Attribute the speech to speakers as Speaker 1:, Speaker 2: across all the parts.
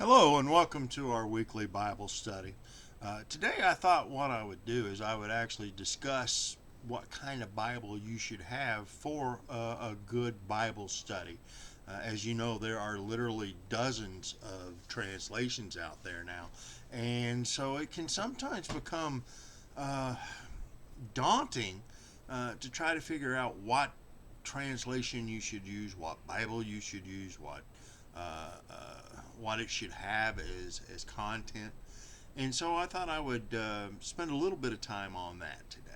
Speaker 1: Hello and welcome to our weekly Bible study. Today I thought what I would do is I would actually discuss what kind of Bible you should have for a good Bible study. As you know, there are literally dozens of translations out there now, and so it can sometimes become uh, daunting to try to figure out what translation you should use, what Bible you should use, what it should have as content. And so I thought I would spend a little bit of time on that today.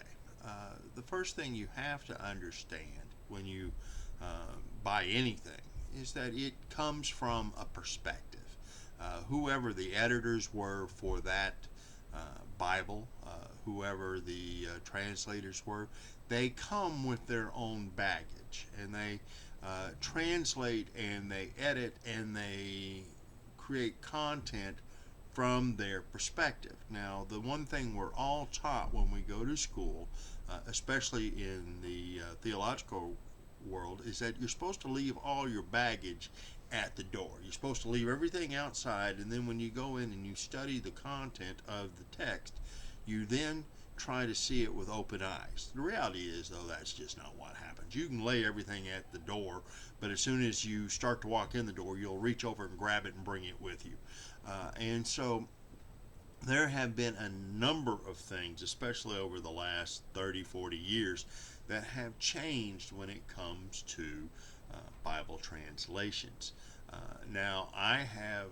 Speaker 1: The first thing you have to understand when you uh, buy anything is that it comes from a perspective. Whoever the editors were for that Bible, whoever the translators were, they come with their own baggage, and they translate and they edit and they create content from their perspective. Now, the one thing we're all taught when we go to school, especially in the theological world, is that you're supposed to leave all your baggage at the door. You're supposed to leave everything outside, and then when you go in and you study the content of the text, you then try to see it with open eyes. The reality is, though, that's just not what happens. You can lay everything at the door, but as soon as you start to walk in the door, you'll reach over and grab it and bring it with you. And so there have been a number of things, especially over the last 30, 40 years, that have changed when it comes to Bible translations. Now, I have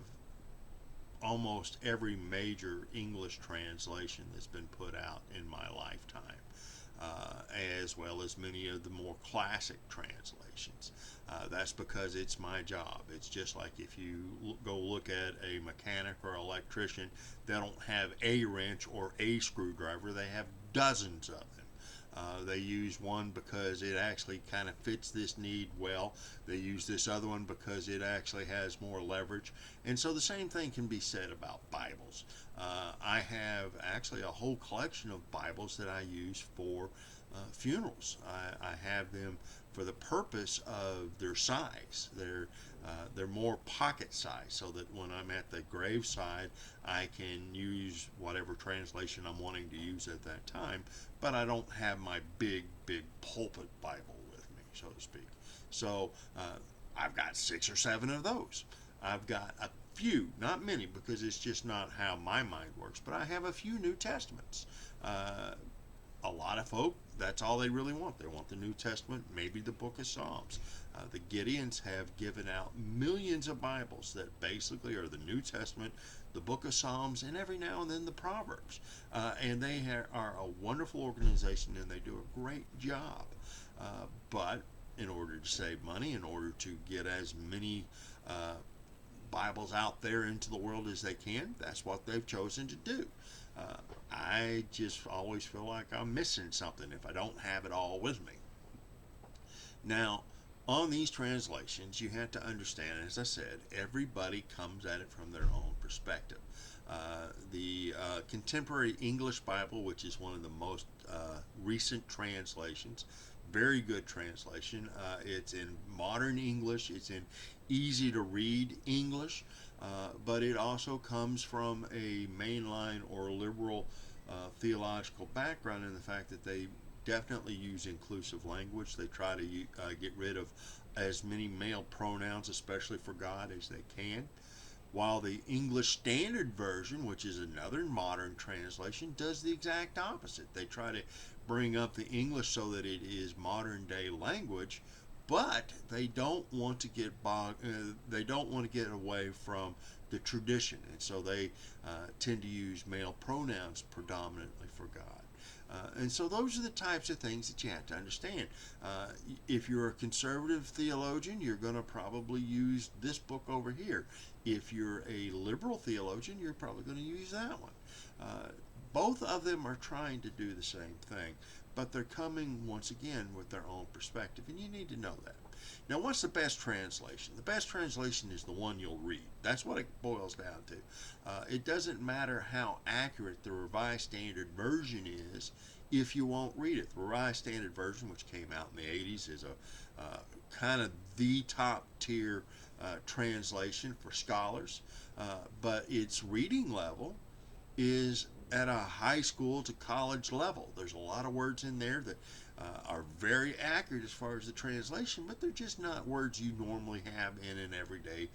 Speaker 1: almost every major English translation that's been put out in my lifetime, as well as many of the more classic translations. That's because it's my job. It's just like if you go look at a mechanic or electrician, they don't have a wrench or a screwdriver, they have dozens of them. They use one because it actually kind of fits this need well. They use this other one because it actually has more leverage. And so the same thing can be said about Bibles. I have actually a whole collection of Bibles that I use for funerals. I have them for the purpose of their size. They're more pocket size, so that when I'm at the graveside, I can use whatever translation I'm wanting to use at that time. But I don't have my big pulpit Bible with me, so to speak. So I've got 6 or 7 of those. I've got a few, not many, because it's just not how my mind works. But I have a few New Testaments. A lot of folk, that's all they really want. They want the New Testament, maybe the book of Psalms. The Gideons have given out millions of Bibles that basically are the New Testament, the book of Psalms, and every now and then the Proverbs. And they are a wonderful organization, and they do a great job. But in order to save money, in order to get as many Bibles out there into the world as they can, that's what they've chosen to do. I just always feel like I'm missing something if I don't have it all with me. Now, on these translations, you have to understand, as I said, everybody comes at it from their own perspective. The Contemporary English Bible, which is one of the most recent translations, very good translation. It's in modern English, it's in easy to read English, but it also comes from a mainline or liberal theological background in the fact that they definitely use inclusive language. They try to get rid of as many male pronouns, especially for God, as they can. While the English Standard Version, which is another modern translation, does the exact opposite. They try to bring up the English so that it is modern day language, but they don't want to they don't want to get away from the tradition, and so they tend to use male pronouns predominantly for God. And so those are the types of things that you have to understand. If you're a conservative theologian, you're going to probably use this book over here. If you're a liberal theologian, you're probably going to use that one. Both of them are trying to do the same thing, but they're coming once again with their own perspective, and you need to know that. Now, what's the best translation? The best translation is the one you'll read. That's what it boils down to. It doesn't matter how accurate the Revised Standard Version is if you won't read it. The Revised Standard Version, which came out in the 80s, is a kind of the top tier translation for scholars, but its reading level is at a high school to college level. There's a lot of words in there that are very accurate as far as the translation, but they're just not words you normally have in an everyday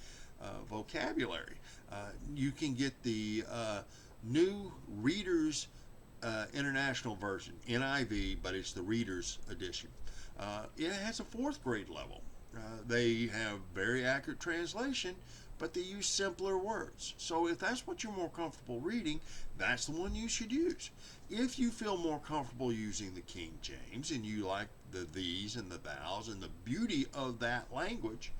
Speaker 1: vocabulary. You can get the New Reader's International Version, NIV, but it's the Reader's Edition. It has a fourth grade level. They have very accurate translation, but they use simpler words. So if that's what you're more comfortable reading, that's the one you should use. If you feel more comfortable using the King James and you like the these and the thous and the beauty of that language,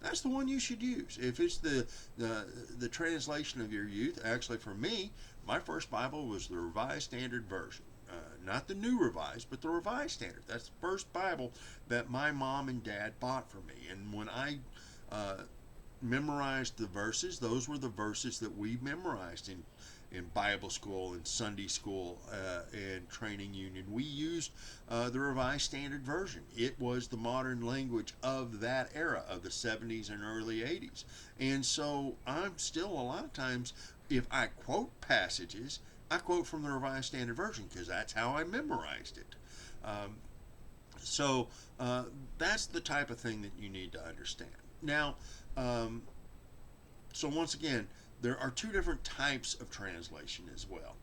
Speaker 1: that's the one you should use. If it's the translation of your youth, actually for me, my first Bible was the Revised Standard Version. Not the New Revised, but the Revised Standard. That's the first Bible that my mom and dad bought for me. And when I memorized the verses, those were the verses that we memorized in Bible school and Sunday school and training union. We used the Revised Standard Version. It was the modern language of that era of the 70s and early 80s. And so I'm still a lot of times, if I quote passages, I quote from the Revised Standard Version because that's how I memorized it. So that's the type of thing that you need to understand. Now, so once again, there are two different types of translation as well.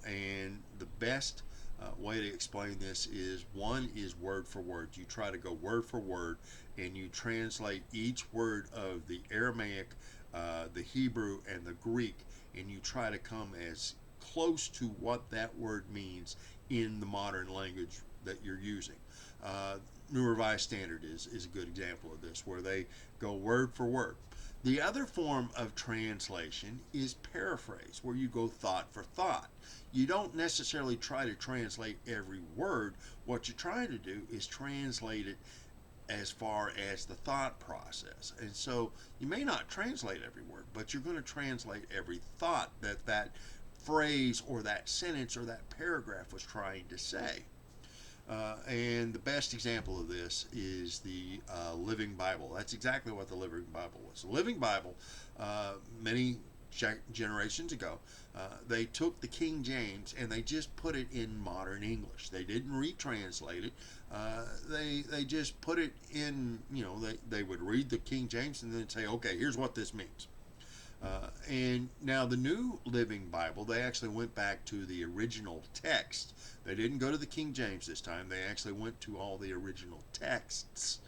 Speaker 1: And the best way to explain this is one is word for word. You try to go word for word and you translate each word of the Aramaic, the Hebrew, and the Greek, and you try to come as close to what that word means in the modern language that you're using. New Revised Standard is a good example of this, where they go word for word. The other form of translation is paraphrase, where you go thought for thought. You don't necessarily try to translate every word. What you're trying to do is translate it as far as the thought process. And so you may not translate every word, but you're going to translate every thought that phrase or that sentence or that paragraph was trying to say. And the best example of this is the Living Bible. That's exactly what the Living Bible was. The Living Bible, many generations ago, they took the King James and they just put it in modern English. They didn't retranslate it. They just put it in, they would read the King James and then say, okay, here's what this means. And now the New Living Bible, they actually went back to the original text. They didn't go to the King James this time. They actually went to all the original texts.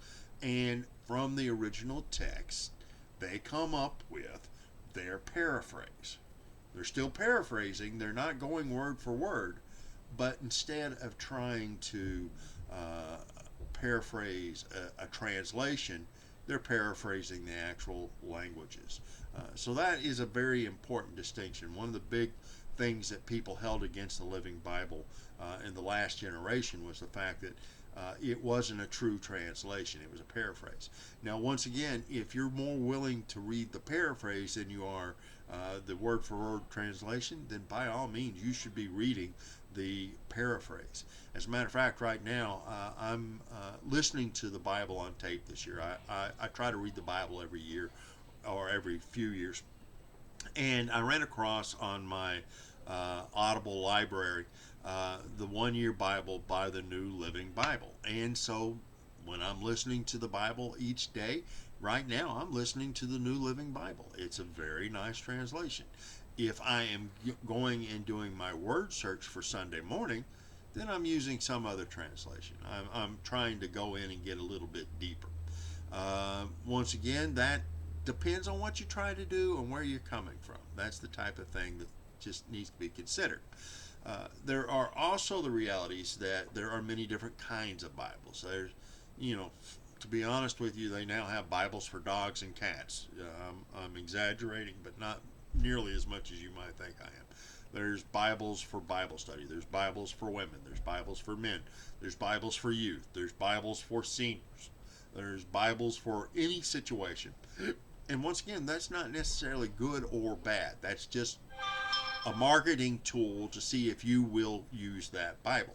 Speaker 1: And from the original text, they come up with their paraphrase. They're still paraphrasing. They're not going word for word. But instead of trying to paraphrase a translation, they're paraphrasing the actual languages. So that is a very important distinction. One of the big things that people held against the Living Bible in the last generation was the fact that it wasn't a true translation. It was a paraphrase. Now, once again, if you're more willing to read the paraphrase than you are the word-for-word translation, then by all means, you should be reading the paraphrase. As a matter of fact, right now, I'm listening to the Bible on tape this year. I try to read the Bible every year or every few years. And I ran across on my Audible library the one-year Bible by the New Living Bible. And so when I'm listening to the Bible each day, right now I'm listening to the New Living Bible. It's a very nice translation. If I am going and doing my word search for Sunday morning, then I'm using some other translation. I'm trying to go in and get a little bit deeper. Once again, that depends on what you try to do and where you're coming from. That's the type of thing that just needs to be considered. There are also the realities that there are many different kinds of Bibles. There's, to be honest with you, they now have Bibles for dogs and cats. I'm exaggerating, but not nearly as much as you might think I am. There's Bibles for Bible study. There's Bibles for women. There's Bibles for men. There's Bibles for youth. There's Bibles for seniors. There's Bibles for any situation. And once again, that's not necessarily good or bad. That's just a marketing tool to see if you will use that Bible.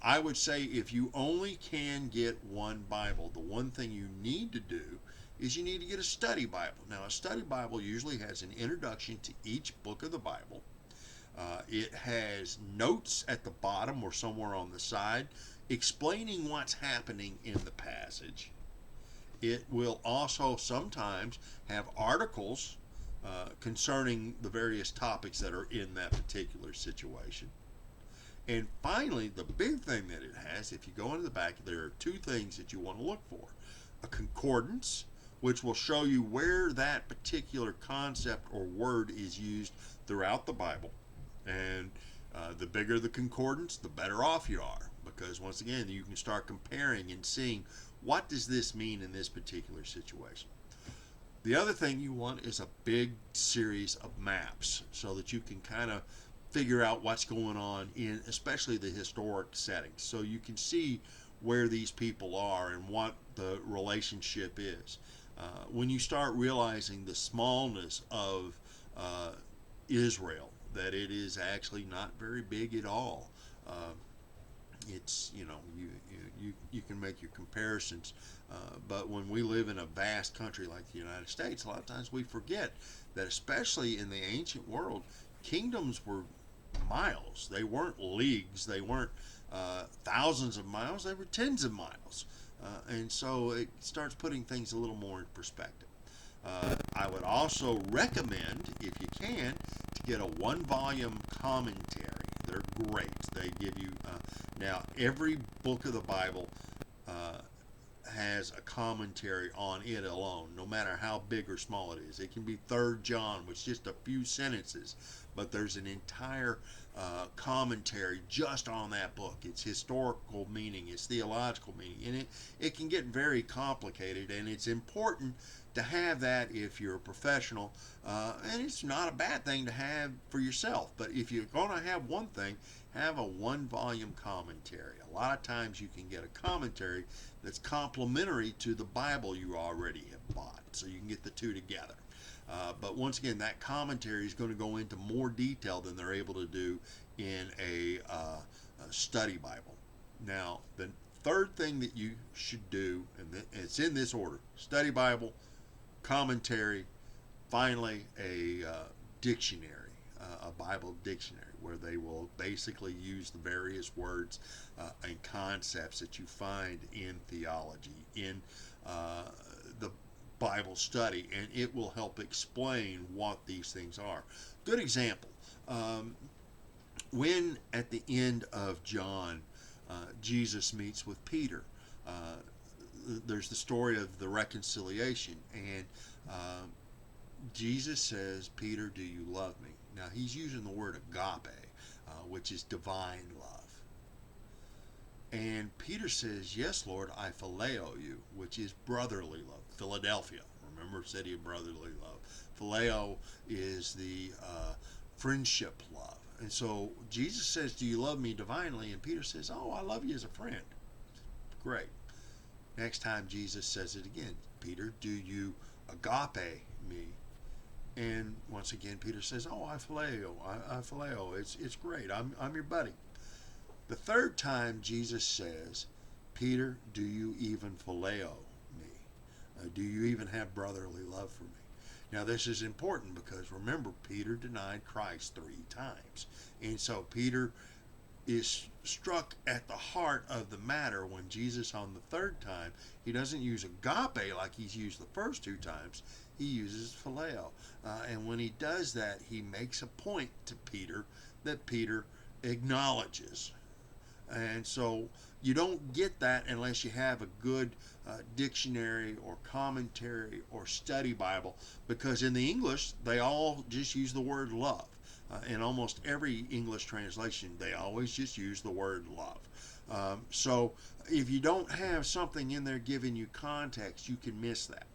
Speaker 1: I would say if you only can get one Bible, the one thing you need to do is you need to get a study Bible. Now, a study Bible usually has an introduction to each book of the Bible. It has notes at the bottom or somewhere on the side explaining what's happening in the passage. It will also sometimes have articles concerning the various topics that are in that particular situation. And finally, the big thing that it has, if you go into the back, there are two things that you want to look for. A concordance, which will show you where that particular concept or word is used throughout the Bible. And the bigger the concordance, the better off you are, because once again, you can start comparing and seeing what does this mean in this particular situation. The other thing you want is a big series of maps so that you can kind of figure out what's going on in especially the historic settings, so you can see where these people are and what the relationship is. When you start realizing the smallness of Israel, that it is actually not very big at all. It's, you can make your comparisons, but when we live in a vast country like the United States, a lot of times we forget that, especially in the ancient world, kingdoms were miles. They weren't leagues. They weren't thousands of miles. They were tens of miles. And so it starts putting things a little more in perspective. I would also recommend, if you can, to get a one-volume commentary. They're great. They give you, now every book of the Bible has a commentary on it alone, no matter how big or small it is. It can be 3rd John, which is just a few sentences, but there's an entire commentary just on that book. It's historical meaning, it's theological meaning, and it can get very complicated, and it's important to have that if you're a professional, and it's not a bad thing to have for yourself. But if you're going to have one thing, have a one-volume commentary. A lot of times you can get a commentary that's complementary to the Bible you already have bought, so you can get the two together. But once again, that commentary is going to go into more detail than they're able to do in a study Bible. Now, the third thing that you should do, and it's in this order: study Bible, commentary, finally a dictionary, a Bible dictionary, where they will basically use the various words and concepts that you find in theology, in the Bible study, and it will help explain what these things are. Good example, when at the end of John, Jesus meets with Peter, there's the story of the reconciliation, and Jesus says, "Peter, do you love me?" Now, he's using the word agape, which is divine love. And Peter says, "Yes, Lord, I phileo you," which is brotherly love. Philadelphia, remember, city of brotherly love. Phileo is the friendship love. And so Jesus says, "Do you love me divinely?" And Peter says, "Oh, I love you as a friend." Great. Next time Jesus says it again, "Peter, do you agape me?" And once again, Peter says, "Oh, I phileo. I phileo. It's great. I'm your buddy." The third time Jesus says, "Peter, do you even phileo me? Do you even have brotherly love for me?" Now, this is important because, remember, Peter denied Christ 3 times. And so Peter is struck at the heart of the matter when Jesus, on the third time, he doesn't use agape like he's used the first 2 times. He uses phileo. And when he does that, he makes a point to Peter that Peter acknowledges. And so you don't get that unless you have a good dictionary or commentary or study Bible, because in the English, they all just use the word love. In almost every English translation, they always just use the word love. So if you don't have something in there giving you context, you can miss that.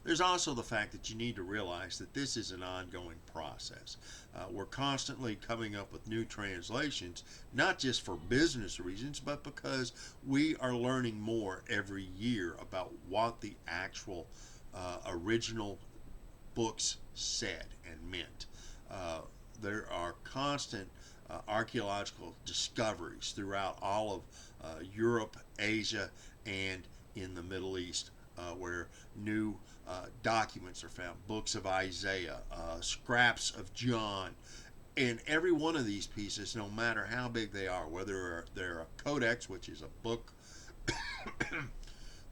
Speaker 1: There's also the fact that you need to realize that this is an ongoing process. We're constantly coming up with new translations, not just for business reasons, but because we are learning more every year about what the actual original books said and meant. There are constant archaeological discoveries throughout all of Europe, Asia, and in the Middle East where new documents are found, books of Isaiah, scraps of John. And every one of these pieces, no matter how big they are, whether they're a codex, which is a book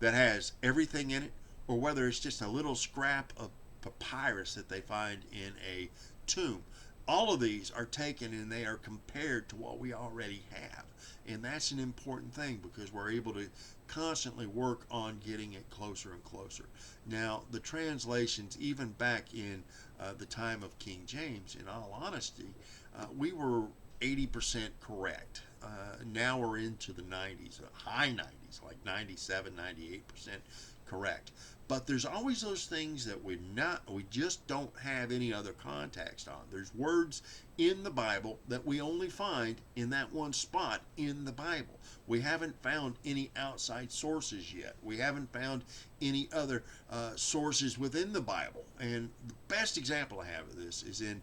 Speaker 1: that has everything in it, or whether it's just a little scrap of papyrus that they find in a tomb, all of these are taken and they are compared to what we already have. And that's an important thing because we're able to constantly work on getting it closer and closer. Now, the translations, even back in the time of King James, in all honesty, we were 80% correct. Now we're into the 90s, high 90s, like 97, 98% correct. But there's always those things that we just don't have any other context on. There's words in the Bible that we only find in that one spot in the Bible. We haven't found any outside sources yet. We haven't found any other sources within the Bible. And the best example I have of this is in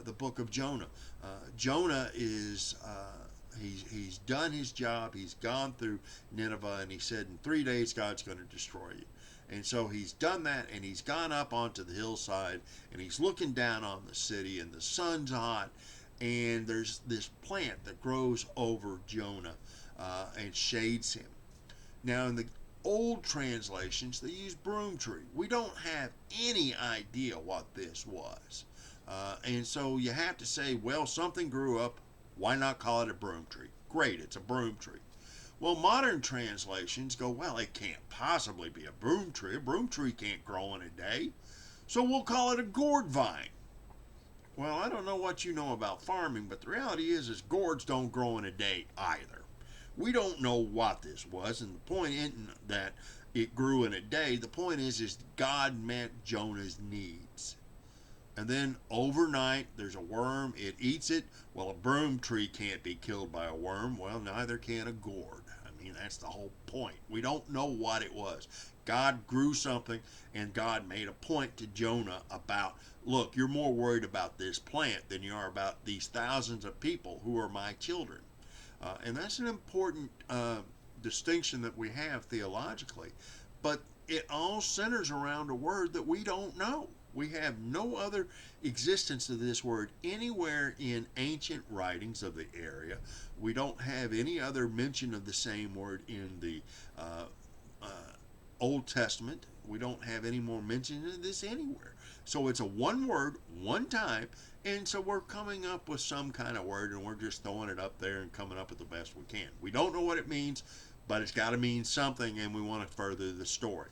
Speaker 1: the book of Jonah. Jonah is he's done his job. He's gone through Nineveh, and he said in 3 days God's going to destroy you. And so he's done that, and he's gone up onto the hillside, and he's looking down on the city, and the sun's hot, and there's this plant that grows over Jonah and shades him. Now, in the old translations, they use broom tree. We don't have any idea what this was. And so you have to say, well, something grew up. Why not call it a broom tree? Great, it's a broom tree. Well, modern translations go, well, it can't possibly be a broom tree. A broom tree can't grow in a day. So we'll call it a gourd vine. Well, I don't know what you know about farming, but the reality is gourds don't grow in a day either. We don't know what this was, and the point isn't that it grew in a day. The point is God met Jonah's needs. And then overnight, there's a worm, it eats it. Well, a broom tree can't be killed by a worm. Well, neither can a gourd. I mean, that's the whole point. We don't know what it was. God grew something, and God made a point to Jonah about, look, you're more worried about this plant than you are about these thousands of people who are my children. And that's an important distinction that we have theologically. But it all centers around a word that we don't know. We have no other existence of this word anywhere in ancient writings of the area. We don't have any other mention of the same word in the Old Testament. We don't have any more mention of this anywhere. So it's a one word, one time, and so we're coming up with some kind of word, and we're just throwing it up there and coming up with the best we can. We don't know what it means, but it's got to mean something, and we want to further the story.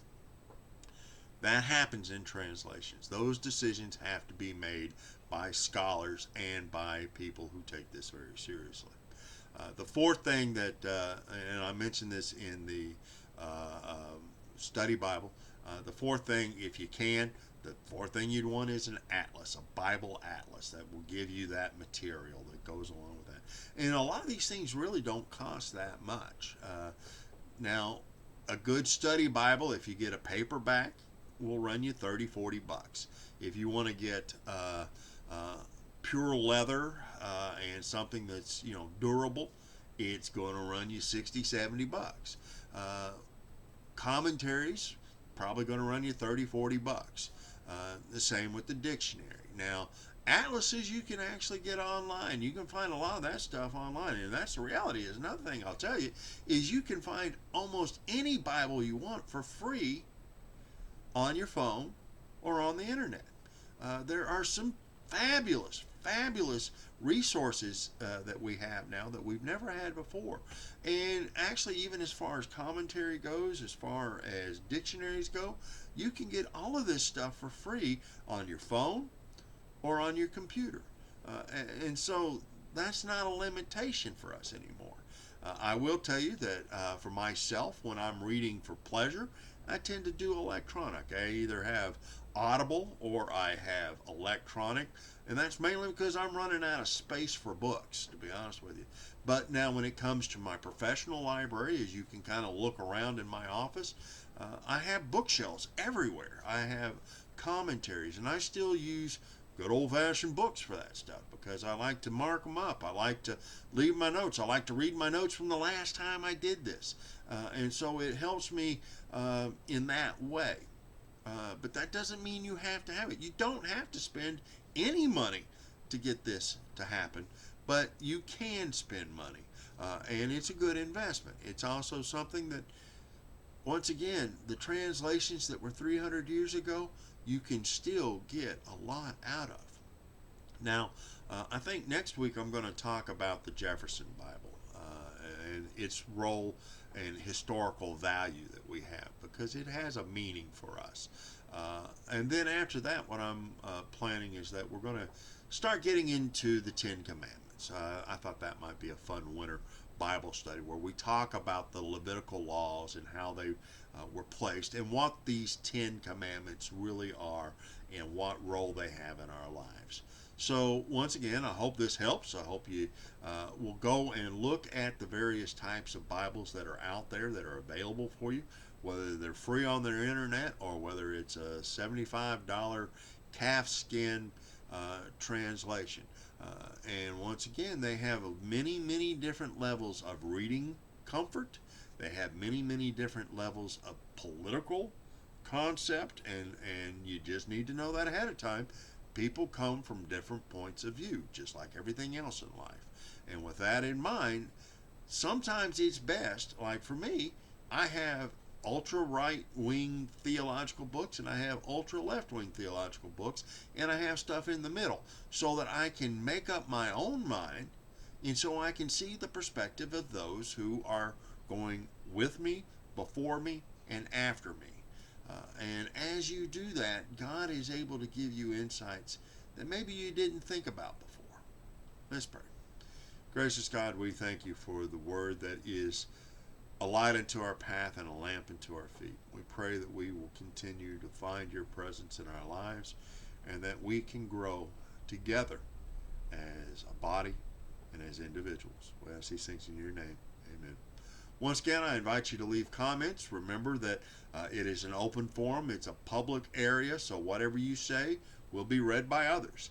Speaker 1: That happens in translations. Those decisions have to be made by scholars and by people who take this very seriously. The fourth thing that, and I mentioned this in the study Bible, the fourth thing, if you can, the fourth thing you'd want is an atlas, a Bible atlas that will give you that material that goes along with that. And a lot of these things really don't cost that much. Now, a good study Bible, if you get a paperback, will run you $30-40. If you want to get pure leather and something that's durable, it's going to run you $60-70. Commentaries probably going to run you $30-40. The same with the dictionary. Now, atlases you can actually get online. You can find a lot of that stuff online, and that's the reality. Is another thing I'll tell you is you can find almost any Bible you want for free on your phone or on the internet. There are some fabulous resources that we have now that we've never had before. And actually, even as far as commentary goes, as far as dictionaries go, you can get all of this stuff for free on your phone or on your computer. And so that's not a limitation for us anymore. I will tell you that for myself, when I'm reading for pleasure, I tend to do electronic. I either have Audible or I have electronic, and that's mainly because I'm running out of space for books, to be honest with you. But now when it comes to my professional library, as you can kind of look around in my office, I have bookshelves everywhere. I have commentaries, and I still use good old-fashioned books for that stuff because I like to mark them up. I like to leave my notes. I like to read my notes from the last time I did this. And so it helps me in that way. But that doesn't mean you have to have it. You don't have to spend any money to get this to happen, but you can spend money. And it's a good investment. It's also something that, once again, the translations that were 300 years ago, you can still get a lot out of. Now, I think next week I'm going to talk about the Jefferson Bible and its role and historical value that we have because it has a meaning for us. And then after that, what I'm planning is that we're going to start getting into the Ten Commandments. I thought that might be a fun winter Bible study where we talk about the Levitical laws and how they were placed and what these Ten Commandments really are and what role they have in our lives. So once again, I hope this helps. I hope you will go and look at the various types of Bibles that are out there that are available for you, whether they're free on their internet or whether it's a $75 calfskin translation. And once again, they have many, many different levels of reading comfort. They have many, many different levels of political concept, and you just need to know that ahead of time. People come from different points of view, just like everything else in life. And with that in mind, sometimes it's best, like for me, I have ultra right wing theological books and I have ultra left wing theological books, and I have stuff in the middle so that I can make up my own mind and so I can see the perspective of those who are going with me, before me, and after me. And as you do that, God is able to give you insights that maybe you didn't think about before. Let's pray. Gracious God, we thank you for the word that is a light unto our path and a lamp unto our feet. We pray that we will continue to find your presence in our lives and that we can grow together as a body and as individuals. We ask these things in your name. Amen. Once again, I invite you to leave comments. Remember that it is an open forum. It's a public area, so whatever you say will be read by others.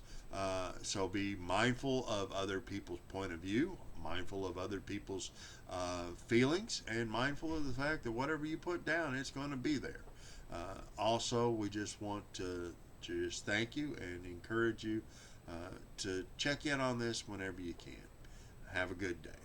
Speaker 1: So be mindful of other people's point of view, mindful of other people's feelings, and mindful of the fact that whatever you put down, it's going to be there. Also, we just want to just thank you and encourage you to check in on this whenever you can. Have a good day.